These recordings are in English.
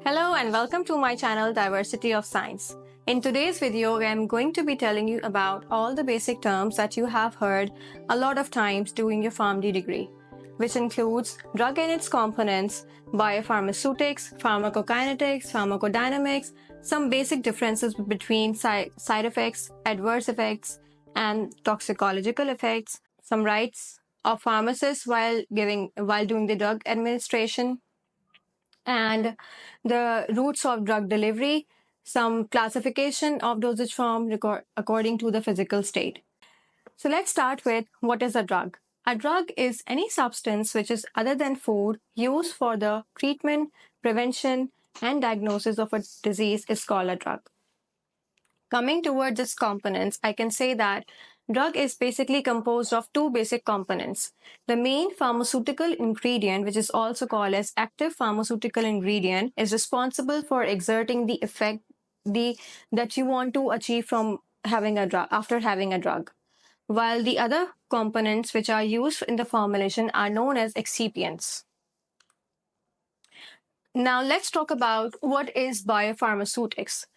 Hello and welcome to my channel Diversity of Science. In today's video, I am going to be telling you about all the basic terms that you have heard a lot of times during your PharmD degree, which includes drug and its components, biopharmaceutics, pharmacokinetics, pharmacodynamics, some basic differences between side effects, adverse effects, and toxicological effects, some rights of pharmacists while doing the drug administration, and the routes of drug delivery, some classification of dosage form according to the physical state. So let's start with what is a drug. A drug is any substance which is other than food used for the treatment, prevention, and diagnosis of a disease is called a drug. Coming towards its components, I can say that drug is basically composed of two basic components. The main pharmaceutical ingredient, which is also called as active pharmaceutical ingredient, is responsible for exerting the effect that you want to achieve from having a drug after having a drug. While the other components which are used in the formulation are known as excipients. Now let's talk about what is biopharmaceutics.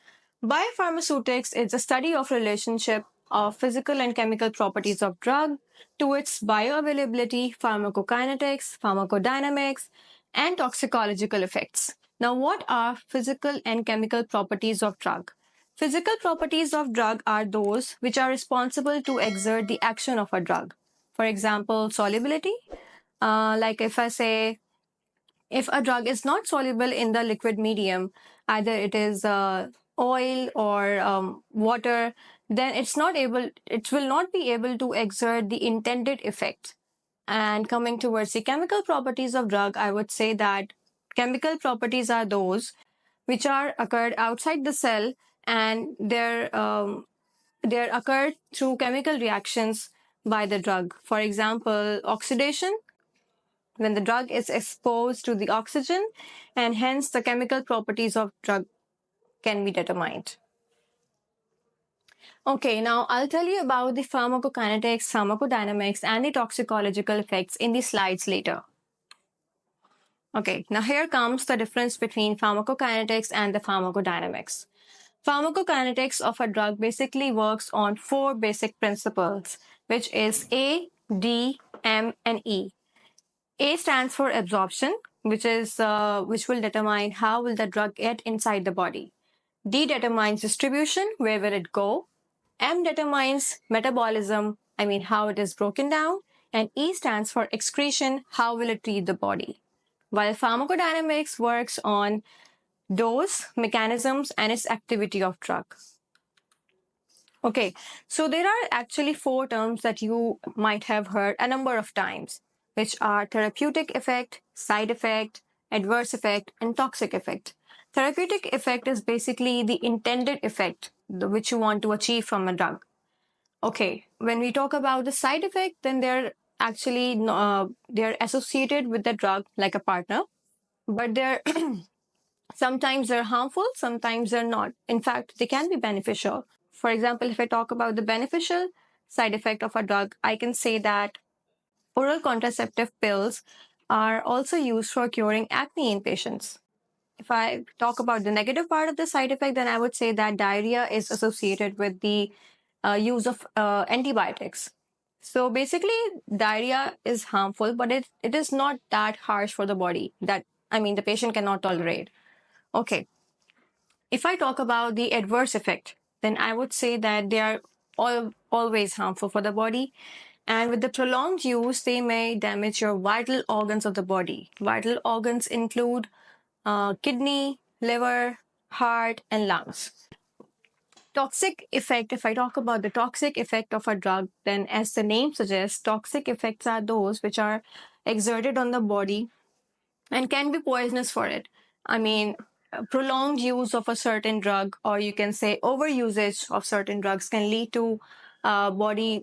Biopharmaceutics is the study of relationship of physical and chemical properties of drug to its bioavailability, pharmacokinetics, pharmacodynamics, and toxicological effects. Now, what are physical and chemical properties of drug? Physical properties of drug are those which are responsible to exert the action of a drug. For example, solubility. Like if I say, if a drug is not soluble in the liquid medium, either it is oil or water, then it will not be able to exert the intended effect. And coming towards the chemical properties of drug, I would say that chemical properties are those which are occurred outside the cell, and they're occurred through chemical reactions by the drug. For example, oxidation, when the drug is exposed to the oxygen, and hence the chemical properties of drug can be determined. Okay, now I'll tell you about the pharmacokinetics, pharmacodynamics, and the toxicological effects in the slides later. Okay, now here comes the difference between pharmacokinetics and the pharmacodynamics. Pharmacokinetics of a drug basically works on four basic principles, which is A, D, M, and E. A stands for absorption, which will determine how will the drug get inside the body. D determines distribution, where will it go. M determines metabolism, how it is broken down. And E stands for excretion, how will it leave the body. While pharmacodynamics works on dose, mechanisms, and its activity of drug. Okay, so there are actually four terms that you might have heard a number of times, which are therapeutic effect, side effect, adverse effect, and toxic effect. Therapeutic effect is basically the intended effect which you want to achieve from a drug. Okay, when we talk about the side effect, then they're actually they're associated with the drug like a partner, but they're sometimes they're harmful, sometimes they're not. In fact, they can be beneficial. For example, if I talk about the beneficial side effect of a drug, I can say that oral contraceptive pills are also used for curing acne in patients. If I talk about the negative part of the side effect, then I would say that diarrhea is associated with the use of antibiotics. So basically, diarrhea is harmful, but it is not that harsh for the body that, the patient cannot tolerate. Okay. If I talk about the adverse effect, then I would say that they are always harmful for the body. And with the prolonged use, they may damage your vital organs of the body. Vital organs include kidney, liver, heart, and lungs. Toxic effect, if I talk about the toxic effect of a drug, then as the name suggests, toxic effects are those which are exerted on the body and can be poisonous for it. Prolonged use of a certain drug, or you can say overusage of certain drugs, can lead to body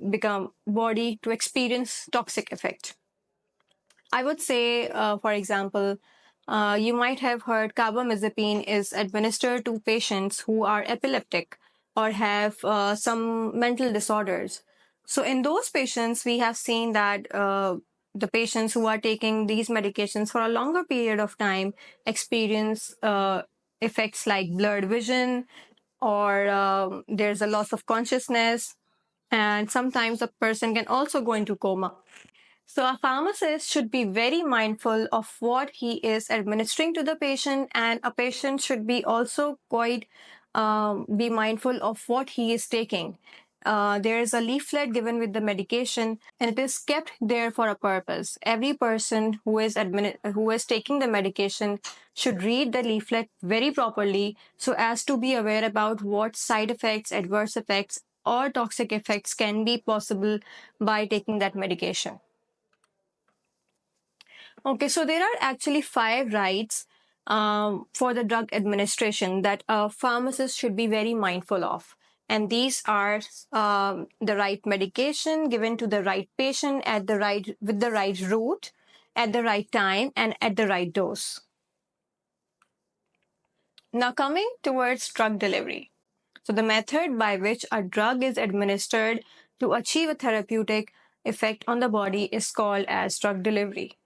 to experience toxic effect. I would say, for example, you might have heard carbamazepine is administered to patients who are epileptic or have some mental disorders. So in those patients, we have seen that the patients who are taking these medications for a longer period of time experience effects like blurred vision, or there's a loss of consciousness, and sometimes a person can also go into coma. So, a pharmacist should be very mindful of what he is administering to the patient, and a patient should be also quite be mindful of what he is taking. There is a leaflet given with the medication, and it is kept there for a purpose. Every person who is taking the medication should read the leaflet very properly so as to be aware about what side effects, adverse effects, or toxic effects can be possible by taking that medication. Okay, so there are actually 5 rights for the drug administration that a pharmacist should be very mindful of. And these are the right medication given to the right patient at the right with the right route, at the right time, and at the right dose. Now, coming towards drug delivery. So, the method by which a drug is administered to achieve a therapeutic effect on the body is called as drug delivery.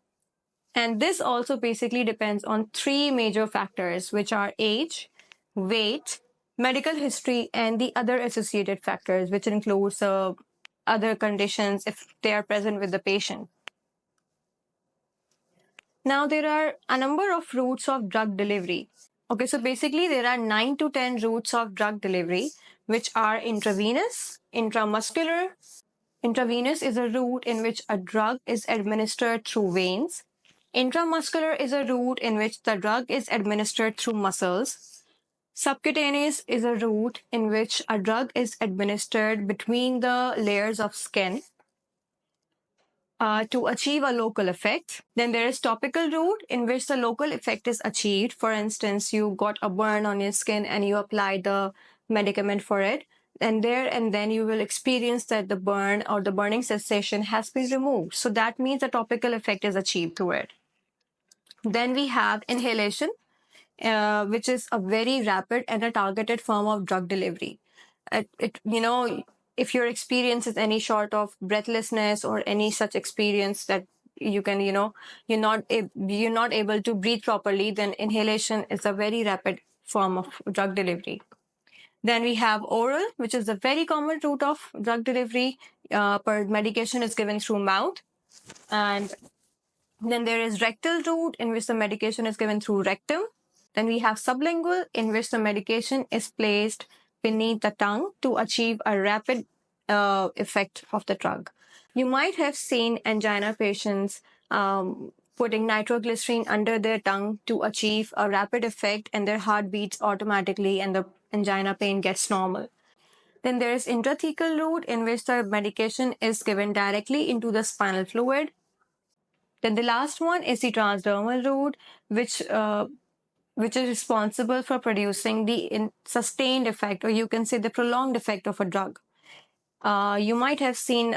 And this also basically depends on 3 major factors, which are age, weight, medical history, and the other associated factors, which includes other conditions if they are present with the patient. Now, there are a number of routes of drug delivery. Okay, so basically there are 9 to 10 routes of drug delivery, which are intravenous, intramuscular. Intravenous is a route in which a drug is administered through veins. Intramuscular is a route in which the drug is administered through muscles. Subcutaneous is a route in which a drug is administered between the layers of skin to achieve a local effect. Then there is topical route in which the local effect is achieved. For instance, you got a burn on your skin and you apply the medicament for it. And then you will experience that the burn or the burning sensation has been removed. So that means the topical effect is achieved through it. Then we have inhalation, which is a very rapid and a targeted form of drug delivery. If your experience is any sort of breathlessness or any such experience that you can, you're not able to breathe properly, then inhalation is a very rapid form of drug delivery. Then we have oral, which is a very common route of drug delivery. Medication is given through mouth. And then there is rectal route in which the medication is given through rectum. Then we have sublingual, in which the medication is placed beneath the tongue to achieve a rapid effect of the drug. You might have seen angina patients putting nitroglycerin under their tongue to achieve a rapid effect, and their heart beats automatically and the angina pain gets normal. Then there is intrathecal route, in which the medication is given directly into the spinal fluid. Then the last one is the transdermal route, which is responsible for producing the sustained effect, or you can say the prolonged effect of a drug. You might have seen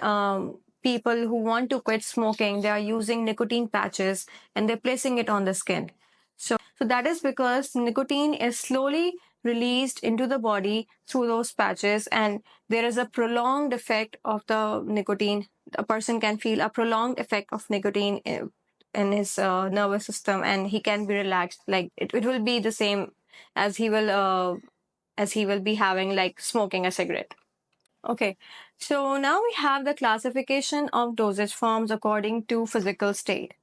people who want to quit smoking. They are using nicotine patches and they're placing it on the skin. So that is because nicotine is slowly released into the body through those patches, and there is a prolonged effect of the nicotine. A person can feel a prolonged effect of nicotine in his nervous system, and he can be relaxed. Like it will be the same as he will be having like smoking a cigarette. Okay, so now we have the classification of dosage forms according to physical state.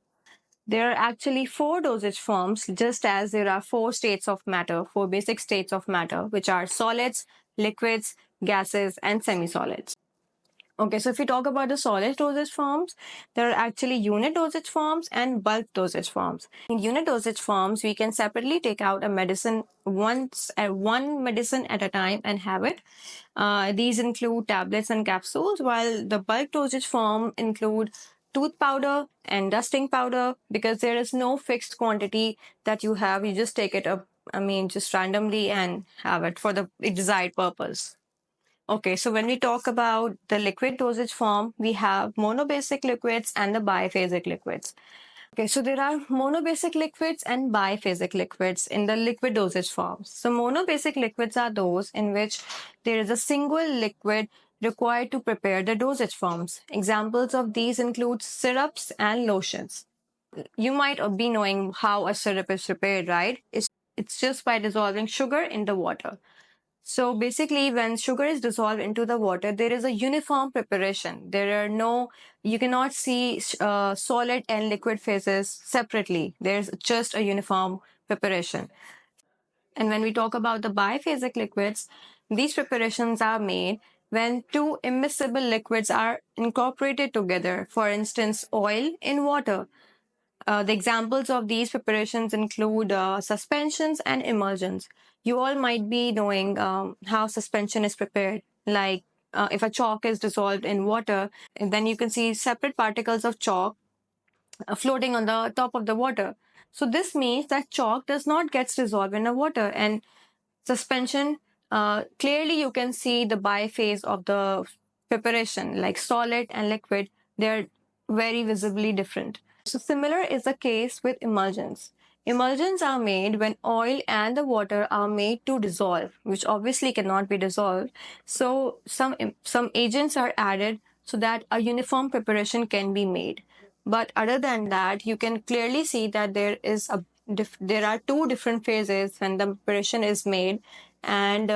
There are actually 4 dosage forms, just as there are 4 states of matter, 4 basic states of matter, which are solids, liquids, gases, and semi-solids. Okay, so if we talk about the solid dosage forms, there are actually unit dosage forms and bulk dosage forms. In unit dosage forms, we can separately take out a medicine one medicine at a time and have it. These include tablets and capsules, while the bulk dosage form include tooth powder and dusting powder, because there is no fixed quantity that you have. You just take it up, just randomly and have it for the desired purpose. Okay, so when we talk about the liquid dosage form, we have monobasic liquids and the biphasic liquids. Okay, so there are monobasic liquids and biphasic liquids in the liquid dosage forms. So monobasic liquids are those in which there is a single liquid required to prepare the dosage forms. Examples of these include syrups and lotions. You might be knowing how a syrup is prepared, right? It's just by dissolving sugar in the water. So basically, when sugar is dissolved into the water, there is a uniform preparation. You cannot see solid and liquid phases separately. There's just a uniform preparation. And when we talk about the biphasic liquids, these preparations are made when two immiscible liquids are incorporated together. For instance, oil in water. The examples of these preparations include suspensions and emulsions. You all might be knowing how suspension is prepared. Like if a chalk is dissolved in water, and then you can see separate particles of chalk floating on the top of the water. So this means that chalk does not get dissolved in the water, and suspension, clearly you can see the biphase of the preparation, like solid and liquid. They're very visibly different. So similar is the case with emulsions. Emulsions are made when oil and the water are made to dissolve, which obviously cannot be dissolved. So some agents are added so that a uniform preparation can be made. But other than that, you can clearly see that there are two different phases when the preparation is made, and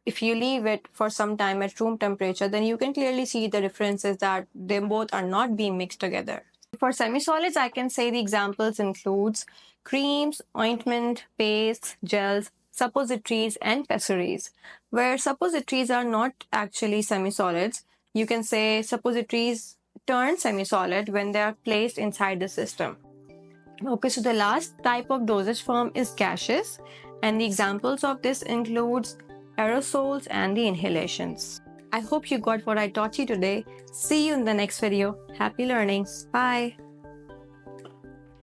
if you leave it for some time at room temperature, then you can clearly see the differences that they both are not being mixed together. For semisolids, I can say the examples includes creams, ointment, pastes, gels, suppositories, and pessaries. Where suppositories are not actually semisolids, you can say suppositories turn semisolid when they are placed inside the system. Okay, so the last type of dosage form is gaseous, and the examples of this includes aerosols and the inhalations. I hope you got what I taught you today. See you in the next video. Happy learning. Bye.